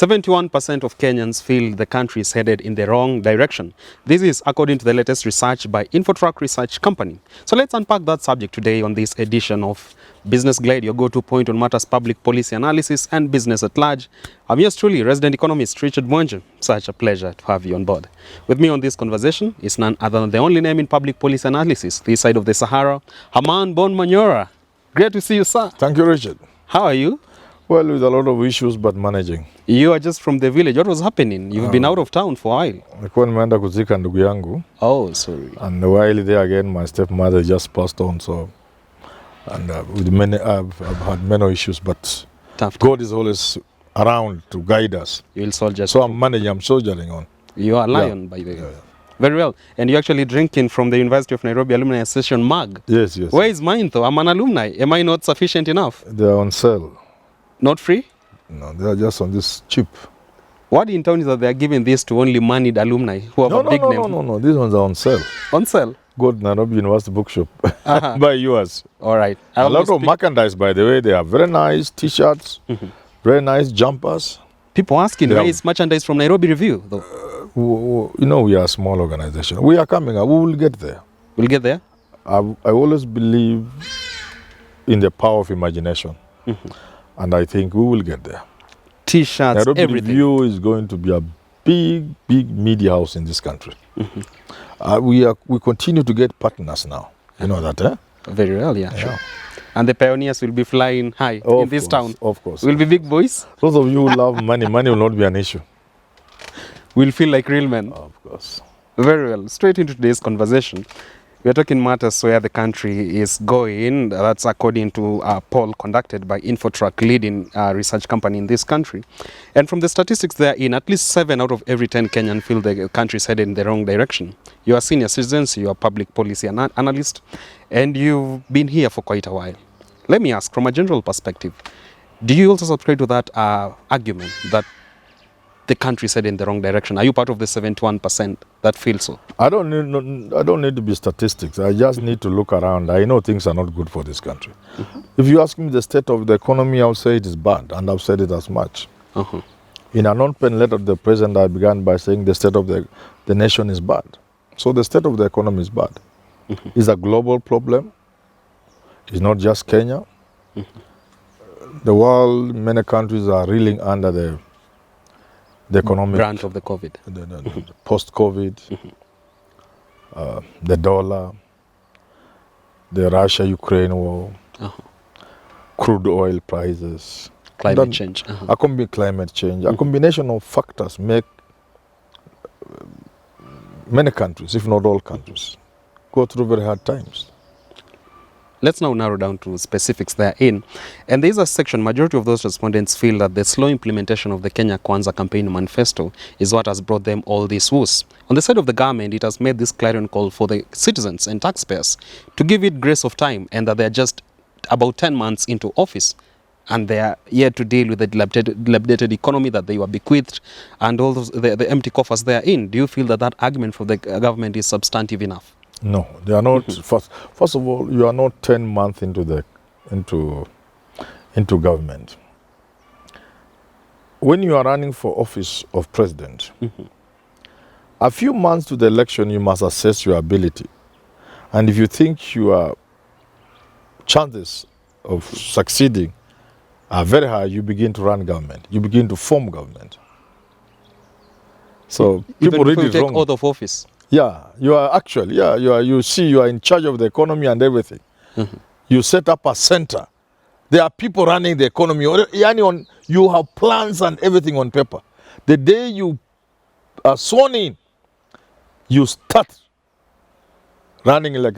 71% of Kenyans feel the country is headed in the wrong direction. This is according to the latest research by Infotrack Research Company. So let's unpack that subject today on this edition of Business Glade, your go-to point on matters public policy analysis and business at large. I'm yours truly, resident economist Richard Mwenje. Such a pleasure to have you on board. With me on this conversation is none other than the only name in public policy analysis this side of the Sahara, Herman Manyora. Great to see you, sir. Thank you, Richard. How are you? Well, with a lot of issues, but managing. You are just from the village. What was happening? You've been out of town for a while. Nilikuwa nimeenda kuzika ndugu yangu. Oh, sorry. And while there again, my stepmother just passed on. So, and with many, I've had many issues, but Tough. God is always around to guide us. You will soldier. So I'm managing. I'm soldiering on. You are a lion, by the way. Very well. And you're actually drinking from the University of Nairobi Alumni Association mug. Yes. Where is mine, though? I'm an alumni. Am I not sufficient enough? They're on sale. Not free? No, they're just on this cheap. What in town is that they're giving this to only moneyed alumni who have a big name? No. These ones are on sale. On sale? Go to Nairobi University Bookshop. Buy yours. All right. A lot of merchandise, by the way. They are very nice T-shirts, very nice jumpers. People asking, where is merchandise from Nairobi Review, though? You know, we are a small organization. We are coming up. We will get there. We'll get there? I always believe in the power of imagination. And I think we will get there. T-shirts, Nairobi everything. Review is going to be a big media house in this country. We continue to get partners now. You know that, eh? Very well, yeah. Sure. And the pioneers will be flying high in this town. Of course. We'll be big boys. Those of you who love money will not be an issue. We'll feel like real men. Of course. Very well. Straight into today's conversation. We are talking matters where the country is going. That's according to a poll conducted by Infotrack, leading research company in this country. And from the statistics there, in at least 7 out of every 10 Kenyan feel the country is headed in the wrong direction. You are senior citizens, you are public policy analyst, and you've been here for quite a while. Let me ask, from a general perspective, do you also subscribe to that argument that the country is headed in the wrong direction? Are you part of the 71% that feel so? I don't need to be statistics. I just need to look around. I know things are not good for this country. If you ask me the state of the economy, I'll say it is bad, and I've said it as much. In an open letter to the president, I began by saying the state of the nation is bad. So the state of the economy is bad. It's a global problem. It's not just Kenya. The world, many countries are reeling under the economic brunt of the COVID, the post-COVID, the dollar, the Russia-Ukraine war, crude oil prices, climate change. Climate change. A combination of factors make many countries, if not all countries, go through very hard times. Let's now narrow down to specifics therein. And there is a section, majority of those respondents feel that the slow implementation of the Kenya Kwanza campaign manifesto is what has brought them all this woes. On the side of the government, it has made this clarion call for the citizens and taxpayers to give it grace of time, and that they are just about 10 months into office and they are yet to deal with the dilapidated economy that they were bequeathed and all those, the empty coffers they are in. Do you feel that that argument for the government is substantive enough? No, they are not. First of all, you are not 10 months into government. When you are running for office of president, a few months to the election, you must assess your ability. And if you think your chances of succeeding are very high, you begin to run government. You begin to form government. So people read it wrong. Out of office. Yeah, you are actually, you are in charge of the economy and everything. You set up a center. There are people running the economy. You have plans and everything on paper. The day you are sworn in, you start running like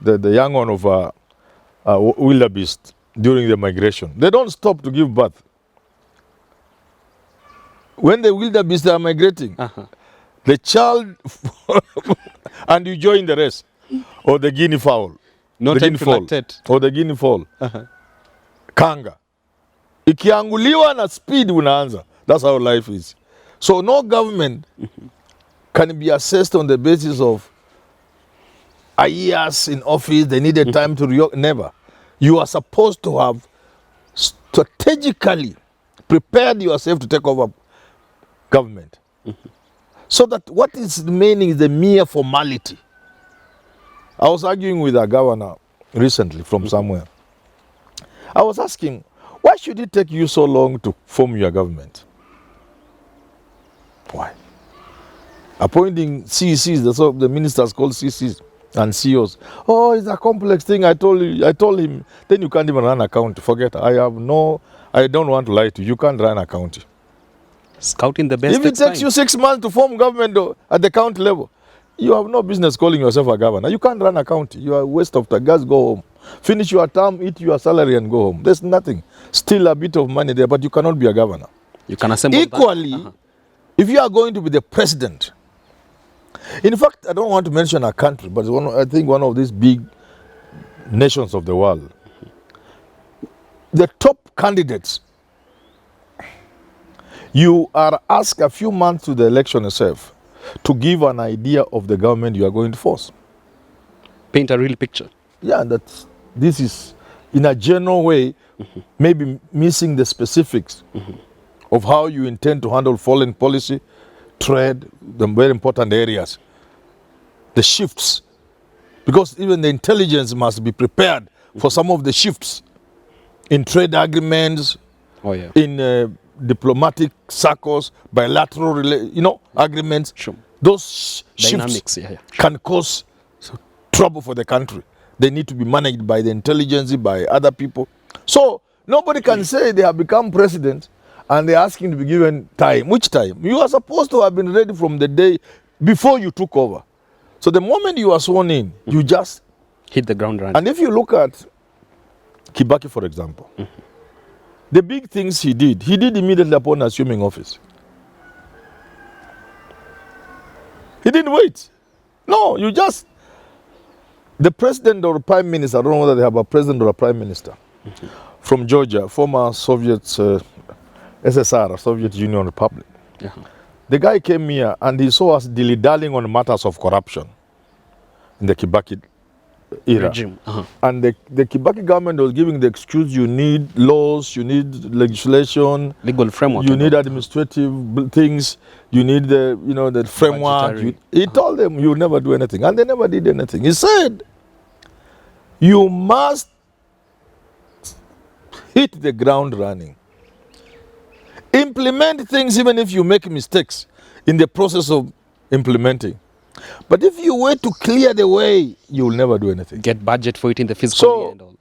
the young one of a wildebeest during the migration. They don't stop to give birth. When the wildebeest are migrating, the child and you join the rest, or the guinea fowl, no time to lactate, or the guinea fowl, kanga. Ikianguliwa na speed unaanza. That's how life is. So no government can be assessed on the basis of a years in office. They needed time to react. Never. You are supposed to have strategically prepared yourself to take over government. So that what is remaining is the mere formality. I was arguing with a governor recently from somewhere. I was asking, why should it take you so long to form your government? Why? Appointing CCs, the ministers called CCs and CEOs. Oh, it's a complex thing. I told him, then you can't even run a county. Forget, I don't want to lie to you. You can't run a county. Scouting the best. If it takes you 6 months to form government at the county level, you have no business calling yourself a governor. You can't run a county. You are a waste of time. Guys, go home. Finish your term, eat your salary and go home. There's nothing. Still a bit of money there, but you cannot be a governor. You can assemble equally, if you are going to be the president, in fact, I don't want to mention a country, but I think one of these big nations of the world, the top candidates, you are asked a few months to the election itself to give an idea of the government you are going to force. Paint a real picture. Yeah, this is, in a general way, maybe missing the specifics of how you intend to handle foreign policy, trade, the very important areas, the shifts. Because even the intelligence must be prepared for some of the shifts in trade agreements, in diplomatic circles, bilateral agreements. Sure. Those dynamics shifts can cause trouble for the country. They need to be managed by the intelligence, by other people. So nobody can say they have become president and they're asking to be given time. Which time? You are supposed to have been ready from the day before you took over. So the moment you are sworn in, you just hit the ground running. And if you look at Kibaki, for example, the big things he did immediately upon assuming office. He didn't wait. No, the president or prime minister, I don't know whether they have a president or a prime minister, from Georgia, former Soviet SSR, Soviet Union Republic. The guy came here and he saw us dilly-dallying on matters of corruption in the Kibaki era. Regime. And the Kibaki government was giving the excuse, you need laws, you need legislation, legal framework, you need administrative things, you need the framework. He told them you never do anything, and they never did anything. He said, you must hit the ground running. Implement things even if you make mistakes in the process of implementing. But if you wait to clear the way, you will never do anything. Get budget for it in the fiscal year and all.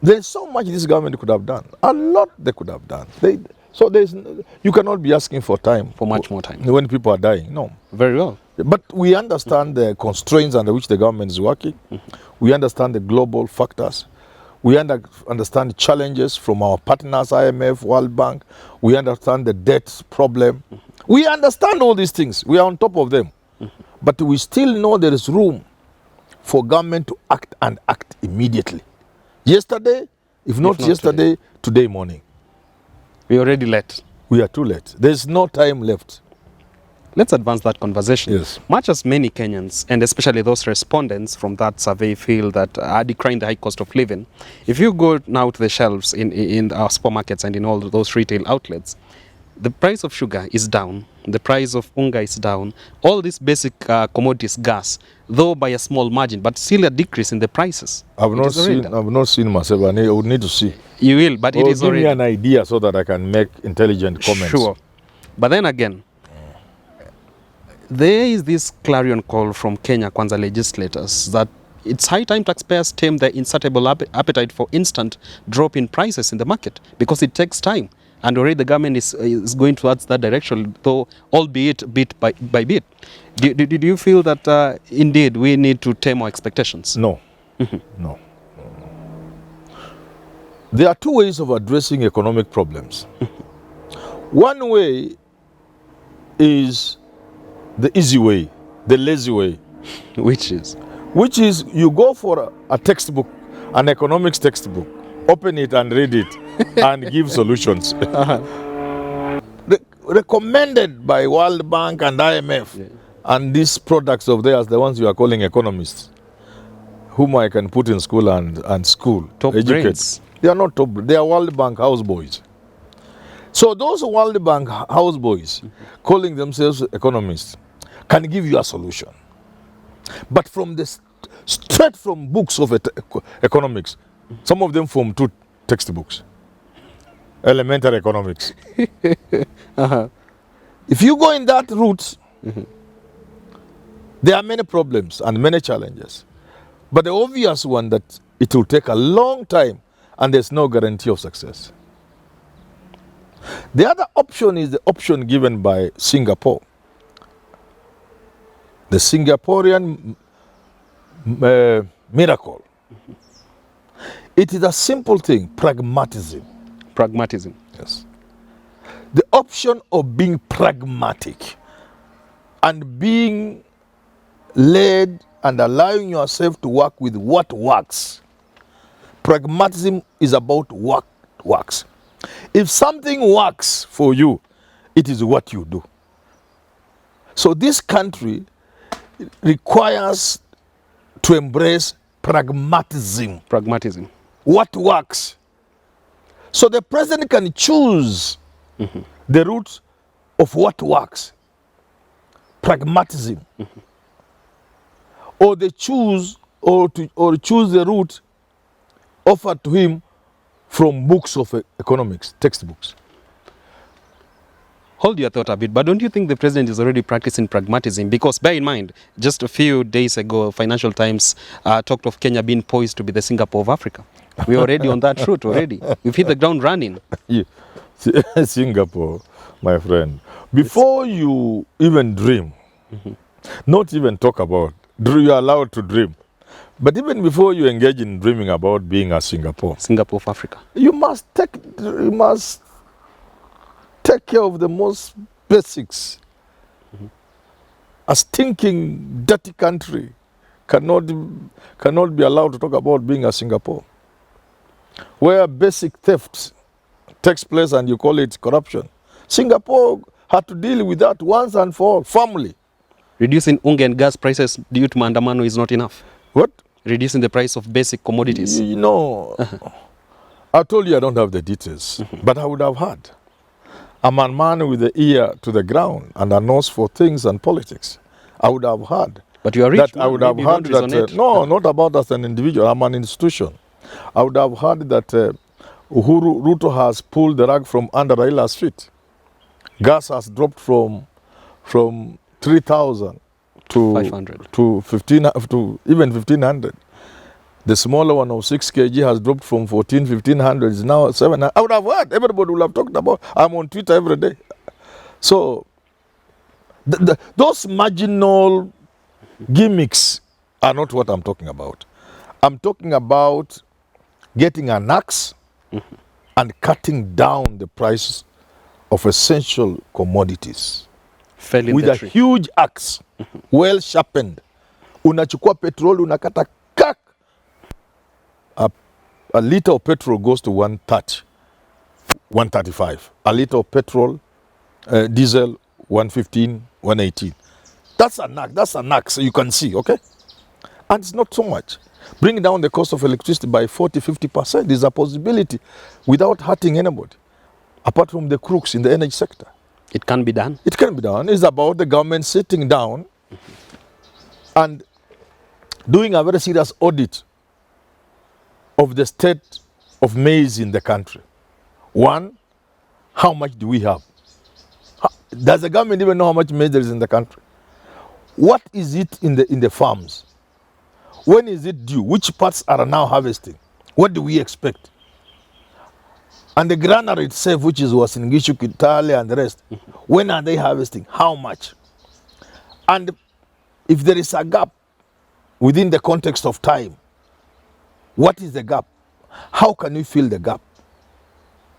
There's so much this government could have done. A lot they could have done. You cannot be asking for time. For much more time. When people are dying. No. Very well. But we understand the constraints under which the government is working. We understand the global factors. We understand the challenges from our partners, IMF, World Bank. We understand the debt problem. We understand all these things. We are on top of them. But we still know there is room for government to act immediately. Yesterday, if not yesterday, today morning. We're already late. We are too late. There's no time left. Let's advance that conversation. Yes. Much as many Kenyans, and especially those respondents from that survey, feel that are decrying the high cost of living, if you go now to the shelves in our supermarkets and in all those retail outlets, the price of sugar is down, the price of unga is down, all these basic commodities, gas, though by a small margin, but still a decrease in the prices. I've not seen myself, and I would need to see. You will, but it is give already... me an idea so that I can make intelligent comments. Sure. But then again, there is this clarion call from Kenya Kwanza legislators that it's high time taxpayers tame the insatiable appetite for instant drop in prices in the market because it takes time. And already the government is going towards that direction, though albeit bit by bit. Did you feel that indeed we need to tame our expectations? No. No. There are two ways of addressing economic problems. One way is the easy way, the lazy way. Which is? Which is you go for a textbook, an economics textbook, open it and read it and give solutions. Recommended by World Bank and IMF and these products of theirs, the ones you are calling economists, whom I can put in school and school. Top educate. brains. They are not top, they are World Bank houseboys. So those World Bank houseboys calling themselves economists can give you a solution. But from the straight from books of economics, some of them from 2 textbooks, elementary economics. If you go in that route, there are many problems and many challenges. But the obvious one that it will take a long time and there's no guarantee of success. The other option is the option given by Singapore. The Singaporean miracle. It is a simple thing, pragmatism. Pragmatism. Yes. The option of being pragmatic and being led and allowing yourself to work with what works. Pragmatism is about what works. If something works for you, it is what you do. So this country requires to embrace pragmatism. Pragmatism. What works. So the president can choose the route of what works. Pragmatism. Or they choose or choose the route offered to him from books of economics, textbooks. Hold your thought a bit, but don't you think the president is already practicing pragmatism? Because bear in mind, just a few days ago, Financial Times talked of Kenya being poised to be the Singapore of Africa. We're already on that route already. We've hit the ground running. Yeah. Singapore, my friend. Before you even dream, not even talk about, you are allowed to dream. But even before you engage in dreaming about being a Singapore of Africa, you must take care of the most basics. A stinking, dirty country cannot be allowed to talk about being a Singapore, where basic theft takes place and you call it corruption. Singapore had to deal with that once and for all, firmly. Reducing unga and gas prices due to maandamano is not enough. What? Reducing the price of basic commodities. You know, I told you I don't have the details, but I would have heard. I'm a man with the ear to the ground and a nose for things and politics. I would have heard. But you are rich. That I would have heard that. No, not about as an individual. I'm an institution. I would have heard that Ruto has pulled the rug from under Raila's feet. Gas has dropped from 3,000 to 500 to 15 to even 1,500. The smaller one of 6 kg has dropped from 1,500 is now 700. I would have heard. Everybody would have talked about. I'm on Twitter every day. So those marginal gimmicks are not what I'm talking about. I'm talking about getting an axe and cutting down the price of essential commodities with a huge axe, well sharpened. Unachukua petrol, unakata kak. A liter of petrol goes to 130, 135. A liter of petrol, diesel, 115, 118. That's an axe, you can see, okay? And it's not so much. Bring down the cost of electricity by 40-50% is a possibility without hurting anybody, apart from the crooks in the energy sector. It can be done. It can be done. It's about the government sitting down and doing a very serious audit of the state of maize in the country. One, how much do we have? Does the government even know how much maize there is in the country? What is it in the farms? When is it due? Which parts are now harvesting? What do we expect? And the granary itself, which is Uasin Gishu, Kitale, and the rest, when are they harvesting? How much? And if there is a gap within the context of time, what is the gap? How can we fill the gap?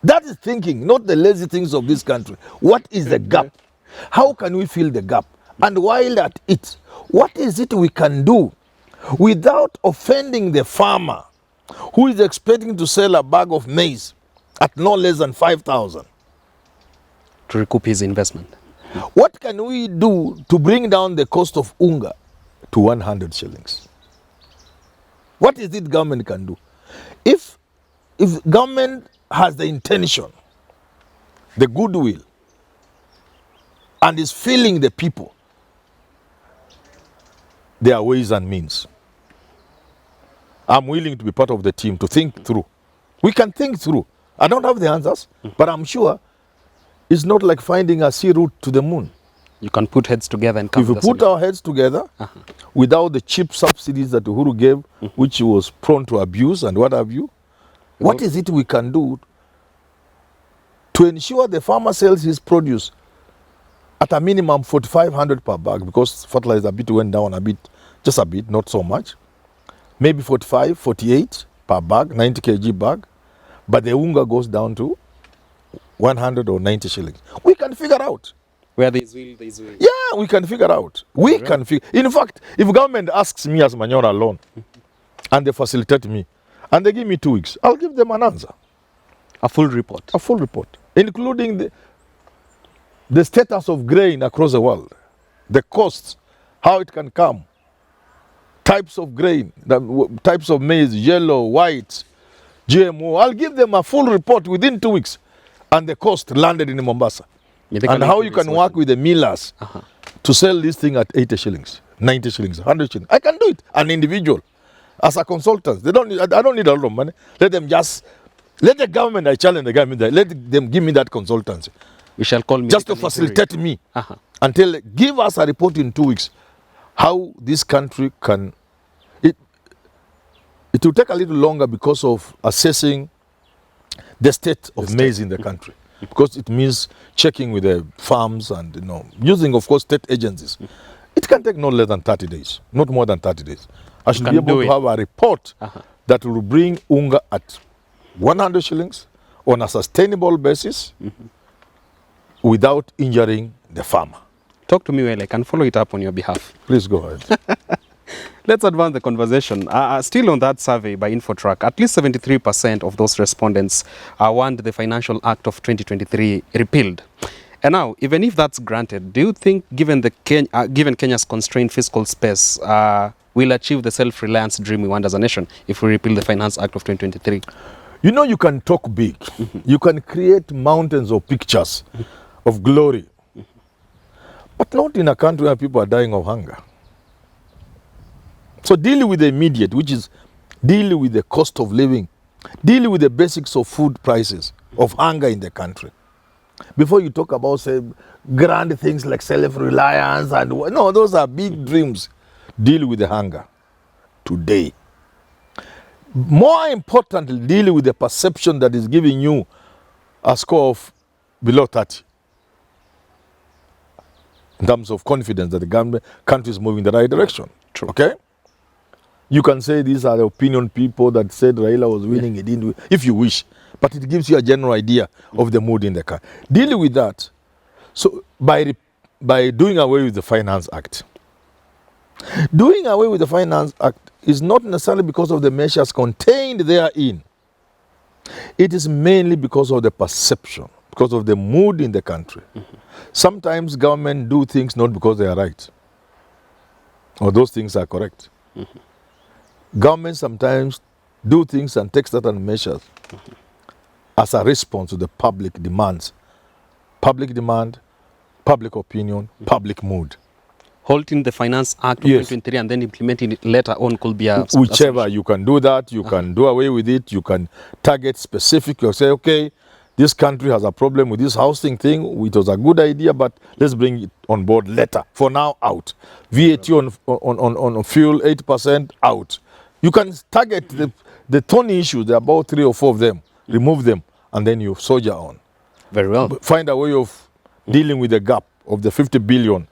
That is thinking, not the lazy things of this country. What is the gap? How can we fill the gap? And while at it, what is it we can do without offending the farmer who is expecting to sell a bag of maize at no less than 5,000? To recoup his investment. What can we do to bring down the cost of unga to 100 shillings? What is it government can do? If government has the intention the goodwill, and is feeling the people, their ways and means. I'm willing to be part of the team to think through. We can think through. I don't have the answers, but I'm sure it's not like finding a sea route to the moon. You can put heads together and come If we put our heads together, without the cheap subsidies that Uhuru gave, which he was prone to abuse and what have you, what is it we can do to ensure the farmer sells his produce at a minimum 4,500 per bag, because fertilizer bit went down a bit, just a bit, not so much. Maybe 45, 48 per bag, 90 kg bag, but the unga goes down to 100 or 90 shillings. We can figure out. Where there is will, there is way. Yeah, we can figure out. We can figure. In fact, if government asks me as Manyora alone, and they facilitate me, and they give me 2 weeks, I'll give them an answer. A full report. A full report, including the status of grain across the world, the costs, how it can come, types of grain, types of maize, yellow, white, GMO. I'll give them a full report within 2 weeks, and the cost landed in Mombasa. And how you can work with the millers to sell this thing at 80 shillings, 90 shillings, 100 shillings. I can do it, an individual, as a consultant. I don't need a lot of money. Let the government, I challenge the government, let them give me that consultancy. We shall call me. Just to facilitate me until give us a report in 2 weeks how this country can. It will take a little longer because of assessing the state of maize in the country. Because it means checking with the farms and using, of course, state agencies. It can take no less than 30 days, not more than 30 days. I should be able to have a report that will bring unga at 100 shillings on a sustainable basis without injuring the farmer. Talk to me well, I can follow it up on your behalf. Please go ahead. Let's advance the conversation. Still on that survey by Infotrack, at least 73% of those respondents want the Financial Act of 2023 repealed. And now, even if that's granted, do you think, given Kenya's constrained fiscal space, we'll achieve the self-reliance dream we want as a nation if we repeal the Finance Act of 2023? You can talk big. You can create mountains of pictures of glory. But not in a country where people are dying of hunger. So dealing with the immediate, which is dealing with the cost of living, dealing with the basics of food prices, of hunger in the country. Before you talk about, say, grand things like self-reliance, and no, those are big dreams. Deal with the hunger today. More importantly, dealing with the perception that is giving you a score of below 30. In terms of confidence that the country is moving in the right direction. True. Okay? You can say these are the opinion people that said Raila was winning, he didn't win, if you wish. But it gives you a general idea of the mood in the country. Dealing with that, so by doing away with the Finance Act. Doing away with the Finance Act is not necessarily because of the measures contained therein. It is mainly because of the perception, because of the mood in the country. Sometimes government do things not because they are right, or those things are correct. Government sometimes do things and take certain measures as a response to the public demands. Public demand, public opinion, public mood. Halting the Finance Act of 2023 and then implementing it later on could be a... Whichever, you can do that, you can do away with it, you can target specific, you say, okay, this country has a problem with this housing thing, it was a good idea, but let's bring it on board later. For now, out. VAT on fuel, 8% out. You can target the thorny issues, there are about 3 or 4 of them, remove them, and then you soldier on. Very well. Find a way of dealing with the gap of the 50 billion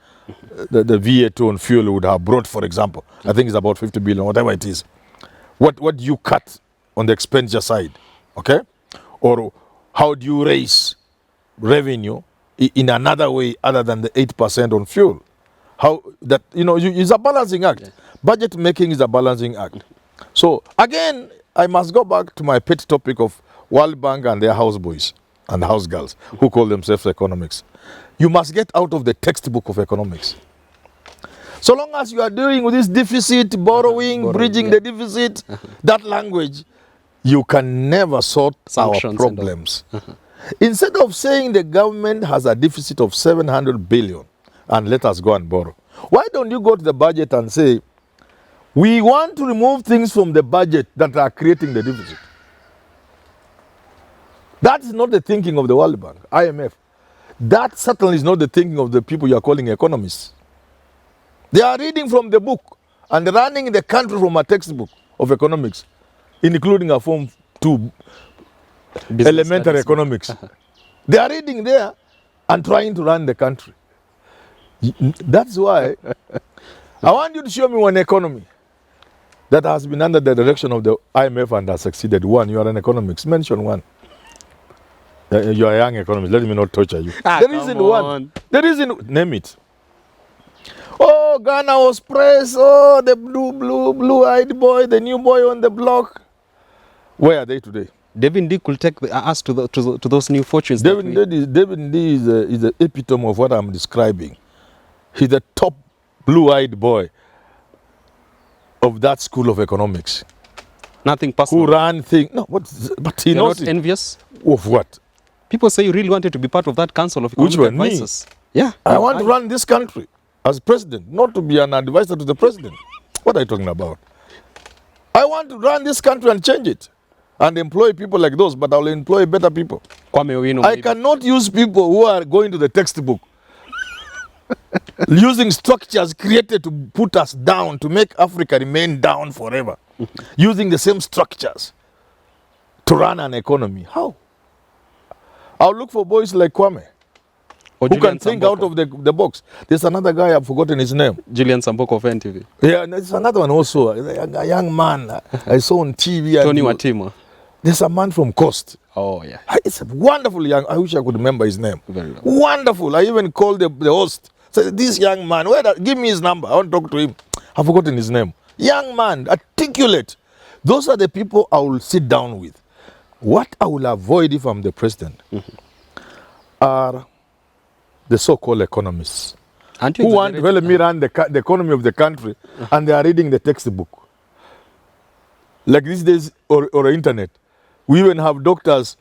the VAT on fuel would have brought, for example. I think it's about 50 billion, whatever it is. What do you cut on the expenditure side? Okay? Or how do you raise revenue in another way other than the 8% on fuel? How that, it's a balancing act. Budget making is a balancing act. So again, I must go back to my pet topic of World Bank and their houseboys and housegirls who call themselves economics. You must get out of the textbook of economics. So long as you are dealing with this deficit, borrowing, bridging the deficit, that language, you can never sort our problems. Instead of saying the government has a deficit of 700 billion and let us go and borrow, why don't you go to the budget and say, we want to remove things from the budget that are creating the deficit? That is not the thinking of the World Bank, IMF. That certainly is not the thinking of the people you are calling economists. They are reading from the book and running the country from a textbook of economics, including a Form 2 Business elementary studies. economics. They are reading there and trying to run the country. That's why I want you to show me one economy that has been under the direction of the IMF and has succeeded. One, you are an economist. Mention one. You are a young economist. Let me not torture you. There isn't one. There isn't. Name it. Oh, Ghana was praised. Oh, the blue-eyed boy, the new boy on the block. Where are they today? David D could take us to those new fortunes. David D is the epitome of what I'm describing. He's the top blue-eyed boy of that school of economics. Nothing personal. Who ran things. No, but he You're knows not it. envious? Of what? People say you really wanted to be part of that council of economic Which one? Me? advisors. Yeah. I want to run this country as president, not to be an advisor to the president. What are you talking about? I want to run this country and change it and employ people like those, but I'll employ better people. Kwame Owino, I maybe. cannot use people who are going to the textbook, using structures created to put us down, to make Africa remain down forever, using the same structures to run an economy. How? I'll look for boys like Kwame, Or who Julian can think Samboko. out of the box. There's another guy, I've forgotten his name. Julian Samboko of NTV. Yeah, and there's another one also, a young man I saw on TV. Tony Watima. There's a man from Coast. Oh, yeah. It's a wonderful young, I wish I could remember his name. Very well. Wonderful. I even called the host. Said, this young man, give me his number. I want to talk to him. I've forgotten his name. Young man, articulate. Those are the people I will sit down with. What I will avoid if I'm the president are the so-called economists Aren't you who want to exaggerating? help me run the economy of the country and they are reading the textbook. Like these days, or internet. We even have doctors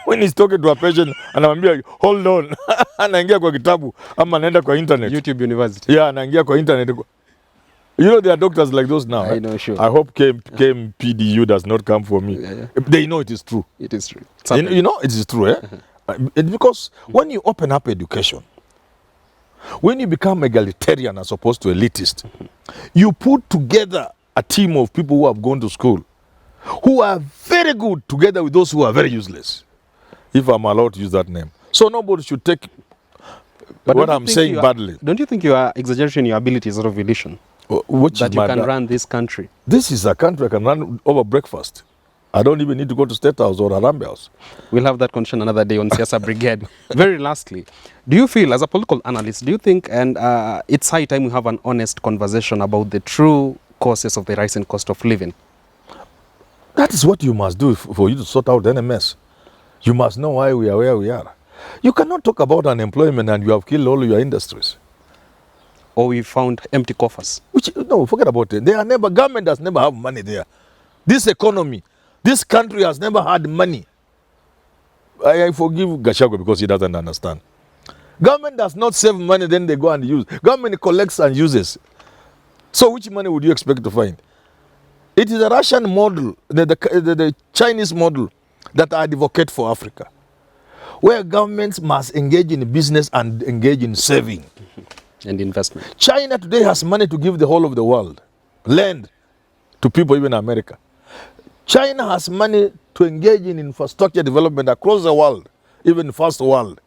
when he's talking to a patient and I'm like, hold on, anaingia kwa kitabu ama anaenda kwa internet. YouTube University. Yeah, anaingia kwa internet. You know there are doctors like those now. I know, sure. I hope KMPDU does not come for me. Yeah. They know it is true. It is true. You know it is true, eh? It's because when you open up education, when you become egalitarian as opposed to elitist, you put together a team of people who have gone to school, who are very good together with those who are very useless, if I'm allowed to use that name. So nobody should take But what don't you I'm think saying you are- badly. Don't you think you are exaggerating your abilities out of illusion? Which That is you my can run this country? This is a country I can run over breakfast. I don't even need to go to State House or Harambee House. We'll have that conversation another day on Siasa Brigade. Very lastly, do you feel, as a political analyst, do you think, and it's high time we have an honest conversation about the true causes of the rising cost of living? That is what you must do for you to sort out any mess. You must know why we are where we are. You cannot talk about unemployment and you have killed all your industries. Or we found empty coffers? No, forget about it. Government has never have money there. This economy, this country has never had money. I forgive Gachagua because he doesn't understand. Government does not save money, then they go and use. Government collects and uses. So which money would you expect to find? It is a Russian model, the Chinese model that I advocate for Africa, where governments must engage in business and engage in saving. And investment. China today has money to give the whole of the world, land to people, even America. China has money to engage in infrastructure development across the world, even first world,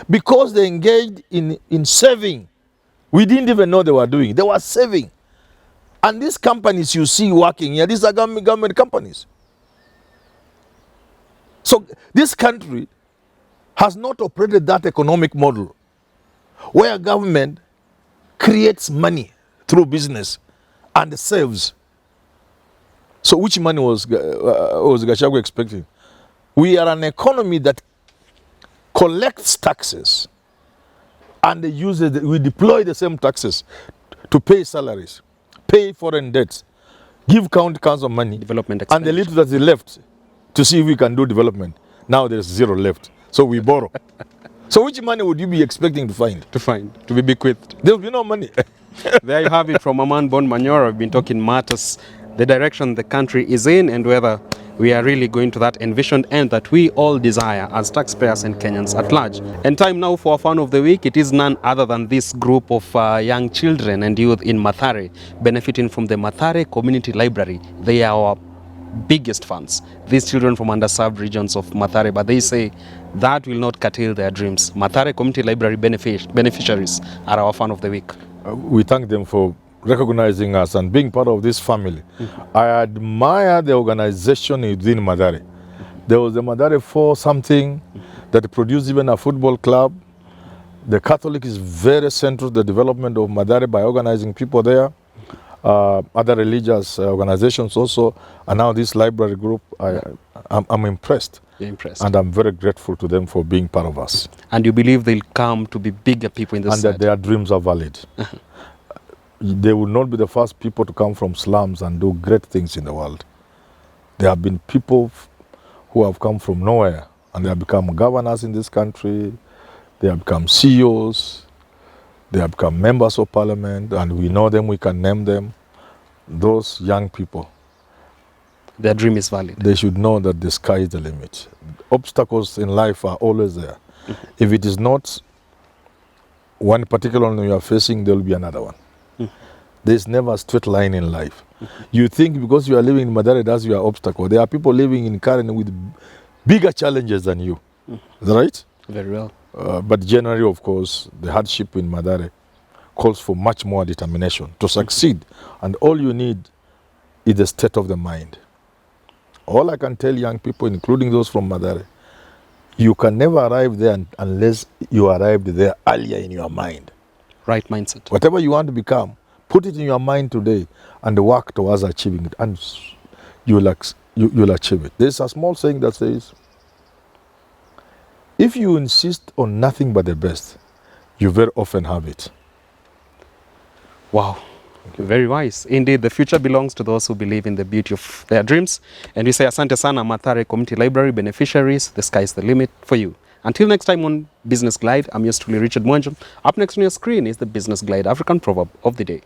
because they engaged in saving. We didn't even know they were doing. They were saving. And these companies you see working here, these are government companies. So this country has not operated that economic model where government creates money through business and saves. So which money was Gachagua expecting? We are an economy that collects taxes and we deploy the same taxes to pay salaries, pay foreign debts, give county council money, Development and the expenditure. little that is left to see if we can do development. Now there's zero left. So we borrow. So which money would you be expecting to find? To be bequeathed. There will be no money. There you have it from Herman Manyora. We've been talking matters, the direction the country is in, and whether we are really going to that envisioned end that we all desire as taxpayers and Kenyans at large. And time now for our fan of the week. It is none other than this group of young children and youth in Mathare, benefiting from the Mathare Community Library. They are our biggest fans, these children from underserved regions of Mathare, but they say that will not curtail their dreams. Mathare Community Library beneficiaries are our fan of the week. We thank them for recognizing us and being part of this family. I admire the organization within Mathare. There was a Mathare 4 something that produced even a football club. The Catholic is very central to the development of Mathare by organizing people there. Other religious organizations also, and now this library group. I'm impressed. You're impressed. And I'm very grateful to them for being part of us. And you believe they'll come to be bigger people in the And that their dreams are valid. They will not be the first people to come from slums and do great things in the world. There have been people who have come from nowhere and they have become governors in this country. They have become CEOs. They have become members of parliament, and we know them, we can name them. Those young people, their dream is valid. They should know that the sky is the limit. Obstacles in life are always there. If it is not one particular one you are facing, there will be another one. There's never a straight line in life. You think because you are living in Mathare, that's your obstacle. There are people living in Kanini with bigger challenges than you. Is that right? Very well. But generally, of course, the hardship in Mathare calls for much more determination to succeed. And all you need is the state of the mind. All I can tell young people, including those from Mathare, you can never arrive there unless you arrived there earlier in your mind. Right mindset. Whatever you want to become, put it in your mind today and work towards achieving it, and you'll achieve it. There's a small saying that says, if you insist on nothing but the best, you very often have it. Wow. Very wise. Indeed, the future belongs to those who believe in the beauty of their dreams. And we say asante sana Mathare Community Library beneficiaries. The sky is the limit for you. Until next time on Business Glide, I'm yours truly, Richard Mwanjo. Up next on your screen is the Business Glide African Proverb of the Day.